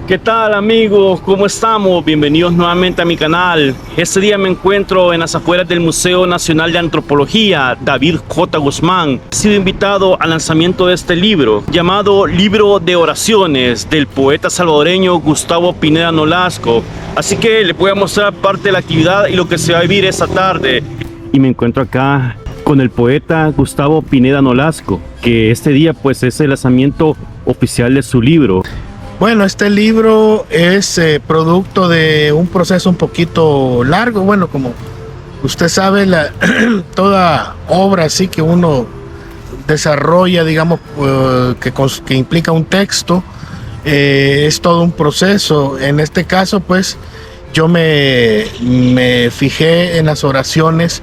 ¿Qué tal amigos? ¿Cómo estamos? Bienvenidos nuevamente a mi canal. Este día me encuentro en las afueras del Museo Nacional de Antropología David J. Guzmán. He sido invitado al lanzamiento de este libro, llamado Libro de Oraciones, del poeta salvadoreño Gustavo Pineda Nolasco. Así que les voy a mostrar parte de la actividad y lo que se va a vivir esta tarde. Y me encuentro acá con el poeta Gustavo Pineda Nolasco, que este día pues es el lanzamiento oficial de su libro. Bueno, este libro es producto de un proceso un poquito largo. Bueno, como usted sabe, toda obra así que uno desarrolla, digamos, que implica un texto, es todo un proceso. En este caso, pues, yo me fijé en las oraciones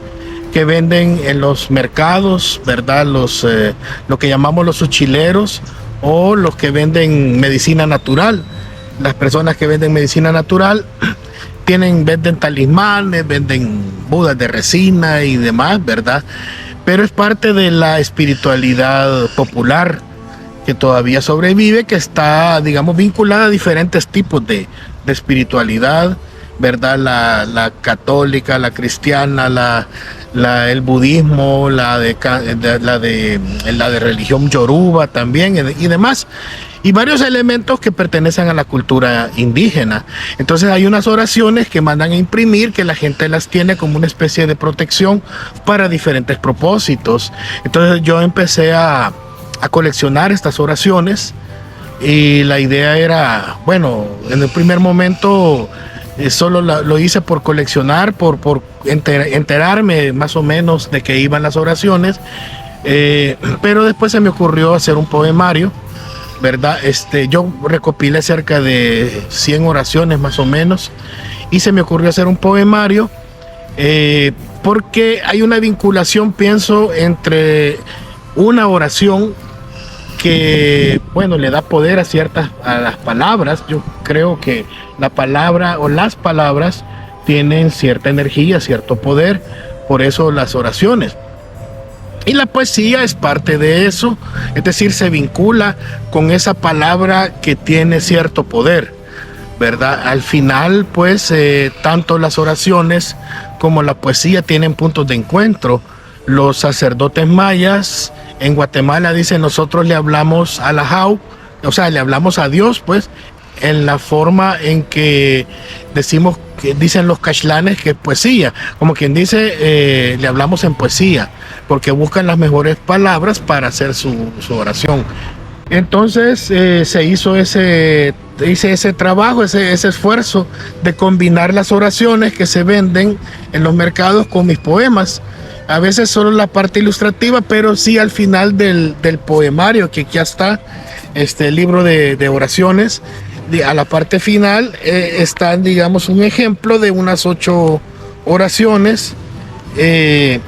que venden en los mercados, ¿verdad? Lo que llamamos los uchileros, o los que venden medicina natural. Las personas que venden medicina natural venden talismanes, venden budas de resina y demás, ¿verdad? Pero es parte de la espiritualidad popular que todavía sobrevive, que está, digamos, vinculada a diferentes tipos de espiritualidad, ¿verdad? La católica, la cristiana, el budismo, la de religión yoruba también y demás, y varios elementos que pertenecen a la cultura indígena. Entonces hay unas oraciones que mandan a imprimir, que la gente las tiene como una especie de protección para diferentes propósitos. Entonces yo empecé a coleccionar estas oraciones, y la idea era, bueno, en el primer momento solo lo hice por coleccionar, por enterarme más o menos de qué iban las oraciones, pero después se me ocurrió hacer un poemario, ¿verdad? Yo recopilé cerca de 100 oraciones más o menos, y se me ocurrió hacer un poemario, porque hay una vinculación, pienso, entre una oración que, bueno, le da poder a las palabras. Yo creo que la palabra o las palabras tienen cierta energía, cierto poder, por eso las oraciones. Y la poesía es parte de eso, es decir, se vincula con esa palabra que tiene cierto poder, ¿verdad? Al final, pues, tanto las oraciones como la poesía tienen puntos de encuentro. Los sacerdotes mayas en Guatemala dicen: nosotros le hablamos a la Jau, o sea, le hablamos a Dios, pues, en la forma en que decimos, que dicen los caxlanes, que es poesía, como quien dice, le hablamos en poesía, porque buscan las mejores palabras para hacer su oración. Entonces se hizo ese trabajo, ese esfuerzo de combinar las oraciones que se venden en los mercados con mis poemas. A veces solo la parte ilustrativa, pero sí al final del poemario, que ya está, el libro de oraciones, a la parte final están, digamos, un ejemplo de unas 8 oraciones que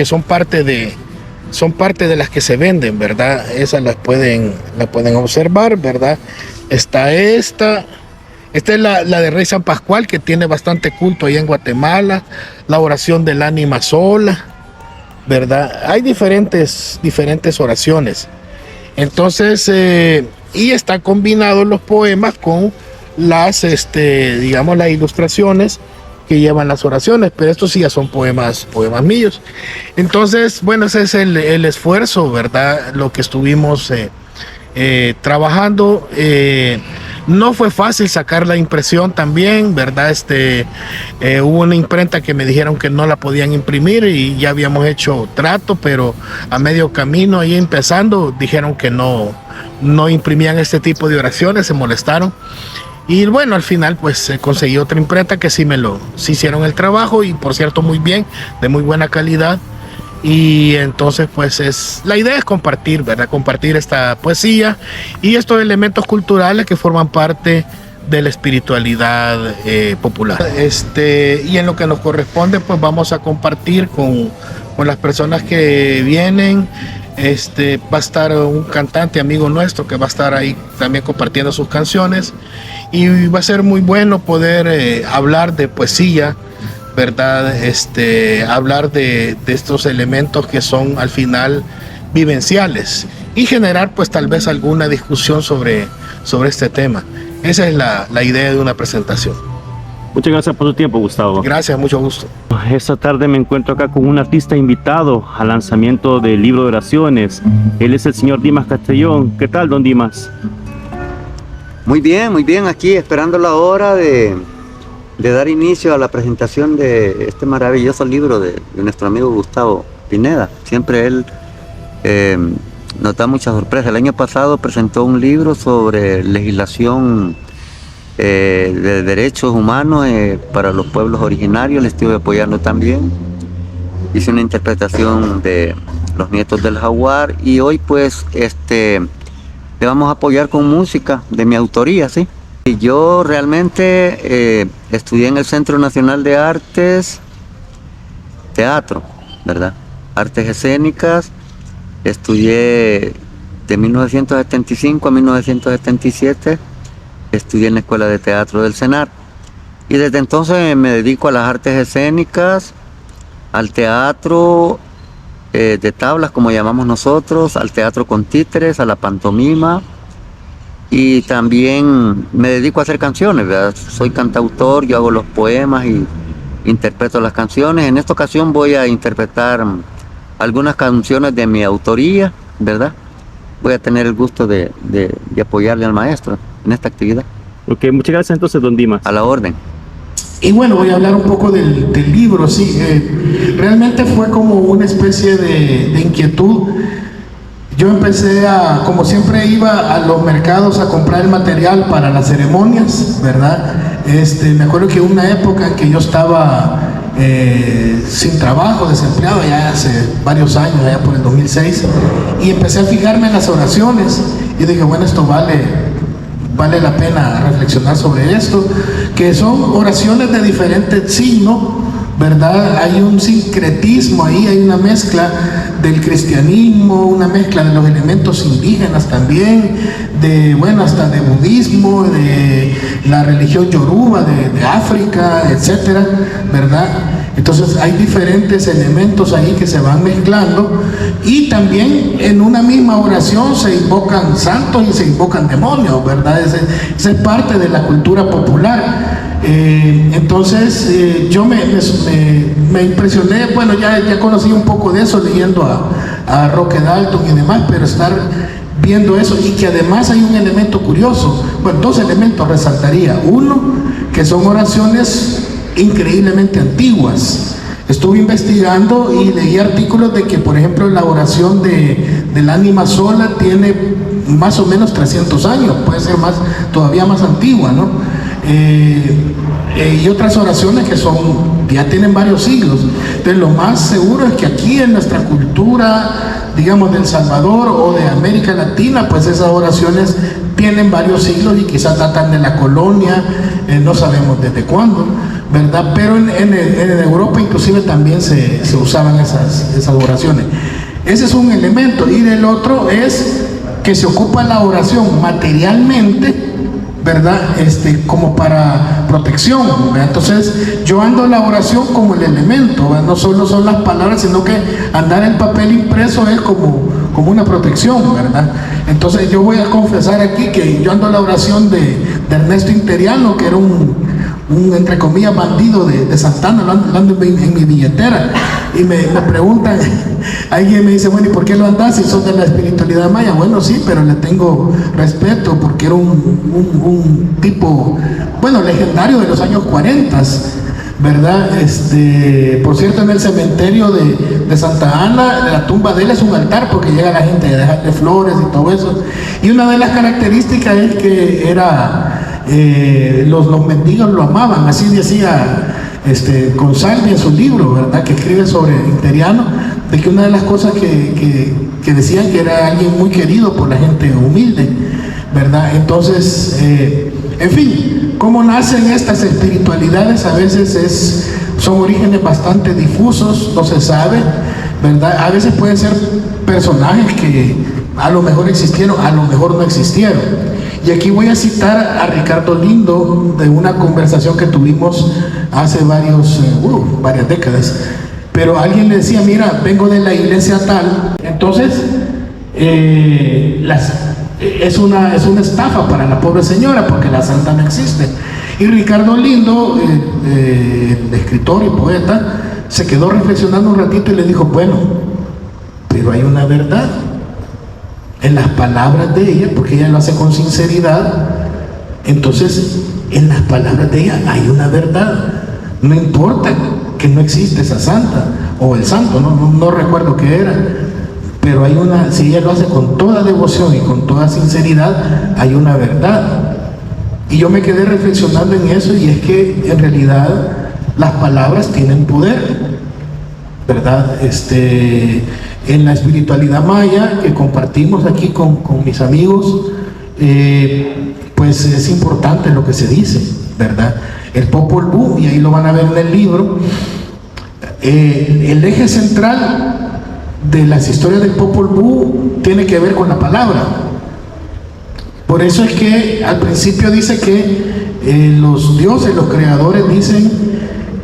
son parte de las que se venden, ¿verdad? Esas la pueden observar, ¿verdad? Está esta es la de Rey San Pascual, que tiene bastante culto ahí en Guatemala. La oración del ánima sola, ¿verdad? Hay diferentes oraciones. Entonces, y está combinado los poemas con las, digamos, las ilustraciones que llevan las oraciones, pero estos sí ya son poemas míos. Entonces, bueno, ese es el esfuerzo, ¿verdad? Lo que estuvimos trabajando. No fue fácil sacar la impresión también, ¿verdad? Hubo una imprenta que me dijeron que no la podían imprimir, y ya habíamos hecho trato, pero a medio camino, ahí empezando, dijeron que no imprimían este tipo de oraciones, se molestaron. Y bueno, al final pues se consiguió otra imprenta que sí hicieron el trabajo, y por cierto muy bien, de muy buena calidad. Y entonces pues la idea es compartir, ¿verdad? Compartir esta poesía y estos elementos culturales que forman parte de la espiritualidad popular. Y en lo que nos corresponde, pues vamos a compartir con las personas que vienen. Va a estar un cantante amigo nuestro que va a estar ahí también compartiendo sus canciones, y va a ser muy bueno poder hablar de poesía, ¿verdad? Hablar de estos elementos que son al final vivenciales, y generar pues tal vez alguna discusión sobre sobre este tema. Esa es la idea de una presentación. Muchas gracias por tu tiempo, Gustavo. Gracias, mucho gusto. Esta tarde me encuentro acá con un artista invitado al lanzamiento del libro de oraciones. Él es el señor Dimas Castellón. ¿Qué tal, don Dimas? Muy bien, aquí esperando la hora de dar inicio a la presentación de este maravilloso libro de nuestro amigo Gustavo Pineda. Siempre él nos da mucha sorpresa. El año pasado presentó un libro sobre legislación de derechos humanos para los pueblos originarios. Le estuve apoyando también. Hice una interpretación de Los Nietos del Jaguar y hoy pues le vamos a apoyar con música de mi autoría, ¿sí? Y yo realmente estudié en el Centro Nacional de Artes, teatro, ¿verdad? Artes escénicas. Estudié de 1975 a 1977. Estudié en la Escuela de Teatro del CENAR y desde entonces me dedico a las artes escénicas, al teatro de tablas, como llamamos nosotros, al teatro con títeres, a la pantomima, y también me dedico a hacer canciones, ¿verdad? Soy cantautor, yo hago los poemas y interpreto las canciones. En esta ocasión voy a interpretar algunas canciones de mi autoría, ¿verdad? Voy a tener el gusto de apoyarle al maestro en esta actividad. Ok, muchas gracias entonces, don Dimas. A la orden. Y bueno, voy a hablar un poco del libro, sí. Realmente fue como una especie de inquietud. Yo empecé como siempre iba a los mercados a comprar el material para las ceremonias, ¿verdad? Me acuerdo que hubo una época en que yo estaba sin trabajo, desempleado, ya hace varios años, allá por el 2006, y empecé a fijarme en las oraciones y dije, bueno, esto vale la pena reflexionar sobre esto, que son oraciones de diferentes signos, ¿verdad? Hay un sincretismo ahí, hay una mezcla del cristianismo, una mezcla de los elementos indígenas también, hasta de budismo, de la religión yoruba, de África, etcétera, ¿verdad? Entonces hay diferentes elementos ahí que se van mezclando, y también en una misma oración se invocan santos y se invocan demonios, ¿verdad? Esa es parte de la cultura popular. Entonces yo me impresioné, bueno, ya conocí un poco de eso leyendo a Roque Dalton y demás, pero estar viendo eso, y que además hay un elemento curioso, bueno, dos elementos resaltaría. Uno, que son oraciones increíblemente antiguas. Estuve investigando y leí artículos de que, por ejemplo, la oración del ánima sola tiene más o menos 300 años, puede ser todavía más antigua, ¿no? Y otras oraciones que ya tienen varios siglos. Entonces lo más seguro es que aquí en nuestra cultura, digamos, de El Salvador o de América Latina, pues esas oraciones tienen varios siglos y quizás datan de la colonia, no sabemos desde cuándo, ¿verdad? Pero en Europa inclusive también se usaban esas oraciones. Ese es un elemento. Y del otro es que se ocupa la oración materialmente, ¿verdad? Como para protección, ¿verdad? Entonces yo ando la oración como el elemento, ¿verdad? No solo son las palabras, sino que andar el papel impreso es como una protección, ¿verdad? Entonces yo voy a confesar aquí que yo ando la oración de Ernesto Interiano, que era un entre comillas bandido de Santana, lo ando en mi billetera, y me preguntan, alguien me dice, bueno, ¿y por qué lo andas si sos de la espiritualidad maya? Bueno, sí, pero le tengo respeto porque era un tipo, bueno, legendario de los años 40, ¿verdad? Por cierto, en el cementerio de Santa Ana, la tumba de él es un altar porque llega la gente a dejarle flores y todo eso, y una de las características es que era los mendigos lo amaban, así decía Consalvi en su libro, ¿verdad?, que escribe sobre Interiano, de que una de las cosas que decían que era alguien muy querido por la gente humilde, ¿verdad? Entonces, en fin, cómo nacen estas espiritualidades a veces son orígenes bastante difusos, no se sabe, ¿verdad? A veces pueden ser personajes que a lo mejor existieron, a lo mejor no existieron. Y aquí voy a citar a Ricardo Lindo de una conversación que tuvimos hace varias décadas. Pero alguien le decía, mira, vengo de la iglesia tal. Entonces, es una estafa para la pobre señora, porque la santa no existe. Y Ricardo Lindo, el escritor y poeta, se quedó reflexionando un ratito y le dijo, bueno, pero hay una verdad en las palabras de ella, porque ella lo hace con sinceridad. Entonces, en las palabras de ella hay una verdad. No importa que no existe esa santa o el santo, no recuerdo qué era, pero hay una, si ella lo hace con toda devoción y con toda sinceridad, hay una verdad. Y yo me quedé reflexionando en eso, y es que en realidad las palabras tienen poder, ¿verdad? En la espiritualidad maya que compartimos aquí con mis amigos, pues es importante lo que se dice, ¿verdad? El Popol Vuh, y ahí lo van a ver en el libro, el eje central de las historias del Popol Vuh tiene que ver con la palabra. Por eso es que al principio dice que los dioses, los creadores, dicen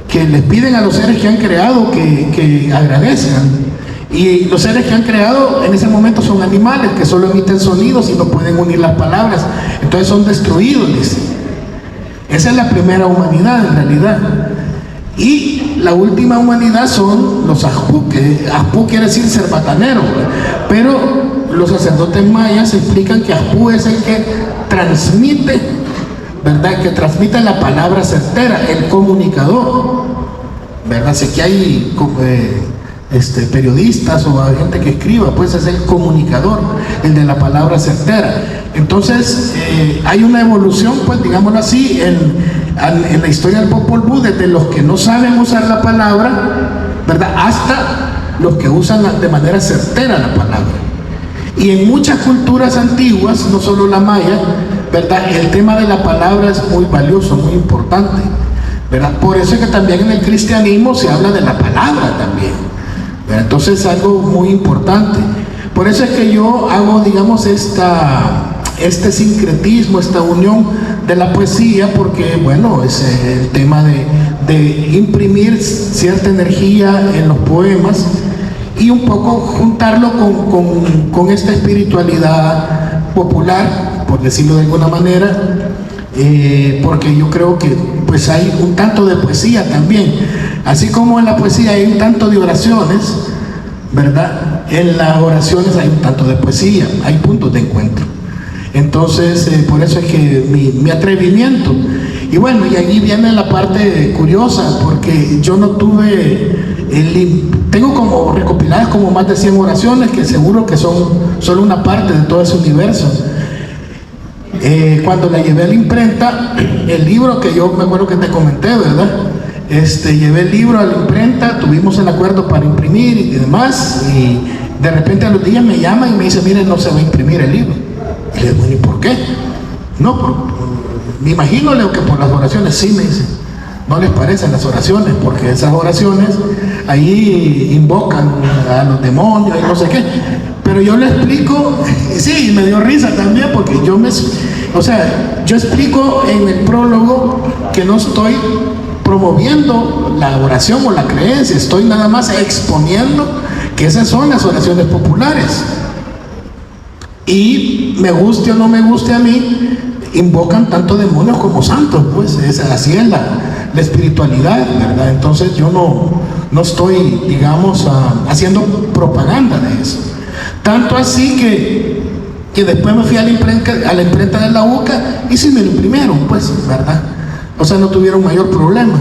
que les piden a los seres que han creado que agradezcan. Y los seres que han creado en ese momento son animales que solo emiten sonidos y no pueden unir las palabras. Entonces son destruidos, dice. Esa es la primera humanidad en realidad. Y la última humanidad son los Ajpú, que Ajpú quiere decir cerbatanero, pero los sacerdotes mayas explican que Ajpú es el que transmite, ¿verdad? Que transmite la palabra certera, el comunicador, ¿verdad? Sé que hay periodistas o hay gente que escriba, pues es el comunicador, el de la palabra certera. Entonces hay una evolución, pues digámoslo así, en la historia del Popol Vuh, desde los que no saben usar la palabra, ¿verdad?, hasta los que usan de manera certera la palabra. Y en muchas culturas antiguas, no solo la maya, ¿verdad?, el tema de la palabra es muy valioso, muy importante, ¿verdad? Por eso es que también en el cristianismo se habla de la palabra también, ¿verdad? Entonces es algo muy importante. Por eso es que yo hago, digamos, este sincretismo, esta unión de la poesía, porque, bueno, es el tema de imprimir cierta energía en los poemas y un poco juntarlo con esta espiritualidad popular, por decirlo de alguna manera, porque yo creo que pues hay un tanto de poesía también, así como en la poesía hay un tanto de oraciones, ¿verdad? En las oraciones hay un tanto de poesía, hay puntos de encuentro. Entonces, por eso es que mi atrevimiento. Y bueno, y allí viene la parte curiosa, porque yo no tuve tengo como recopiladas como más de 100 oraciones, que seguro que son solo una parte de todo ese universo. Cuando la llevé a la imprenta, el libro que yo me acuerdo que te comenté, ¿verdad? Llevé el libro a la imprenta, tuvimos el acuerdo para imprimir y demás, y de repente a los días me llama y me dice, mire, no se va a imprimir el libro. Y le digo, bueno, ¿y por qué? No, me imagino, Leo, que por las oraciones. Sí, me dice, no les parecen las oraciones, porque esas oraciones ahí invocan a los demonios y no sé qué. Pero yo le explico, y sí, me dio risa también, porque yo explico en el prólogo que no estoy promoviendo la oración o la creencia, estoy nada más exponiendo que esas son las oraciones populares. Y me guste o no me guste a mí, invocan tanto demonios como santos, pues así es la espiritualidad, ¿verdad? Entonces yo no estoy, digamos, haciendo propaganda de eso. Tanto así que después me fui a la imprenta de la UCA y sí me lo imprimieron, pues, ¿verdad? O sea, no tuvieron mayor problema.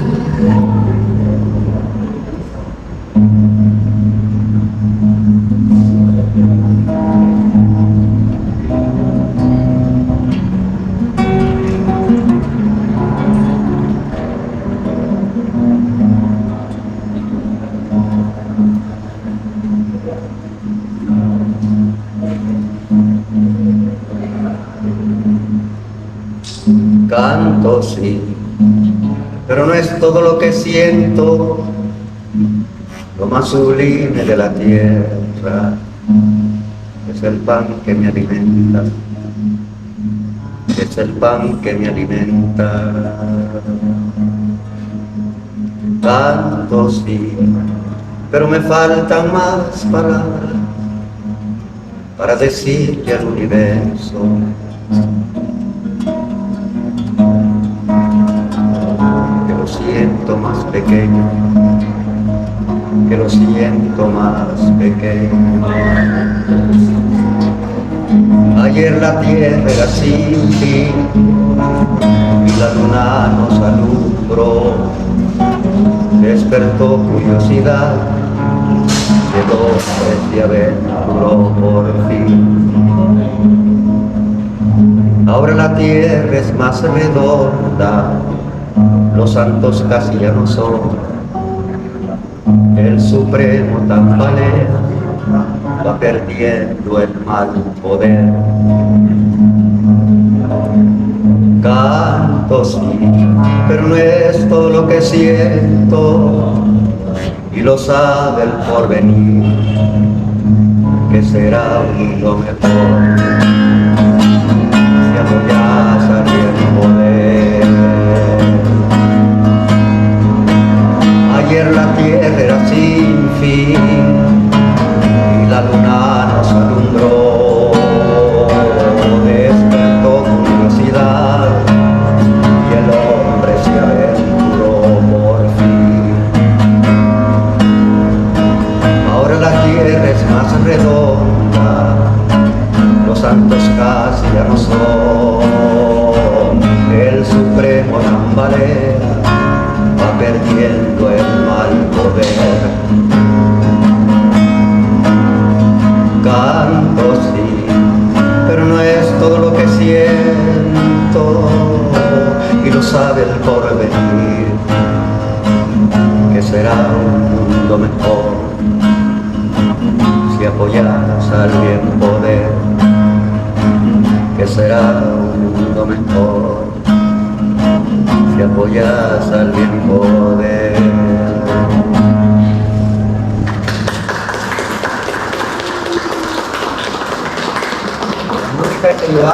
Canto, sí, pero no es todo lo que siento, lo más sublime de la tierra es el pan que me alimenta, es el pan que me alimenta. Canto, sí, pero me faltan más palabras para decirle al universo que lo siento más pequeño, que lo siento más pequeño. Ayer la tierra era sin fin y la luna nos alumbró, despertó curiosidad de dónde se aventuró por fin. Ahora la tierra es más redonda, los santos casi ya no son, el supremo tambalea, va perdiendo el mal poder. Canto sí, pero no es todo lo que siento, y lo sabe el porvenir, que será un mundo mejor, si apoyas al bien poder. Ayer la tierra era sin fin y la luna nos alumbró, despertó curiosidad y el hombre se aventuró por fin. Ahora la tierra es más redonda, los santos casi ya no son, el supremo tambalea, va perdiendo el mal poder. Canto sí, pero no es todo lo que siento, y lo sabe el porvenir, que será un mundo mejor, si apoyas al bien poder, que será un mundo mejor, si apoyas al bien poder. La música que yo hago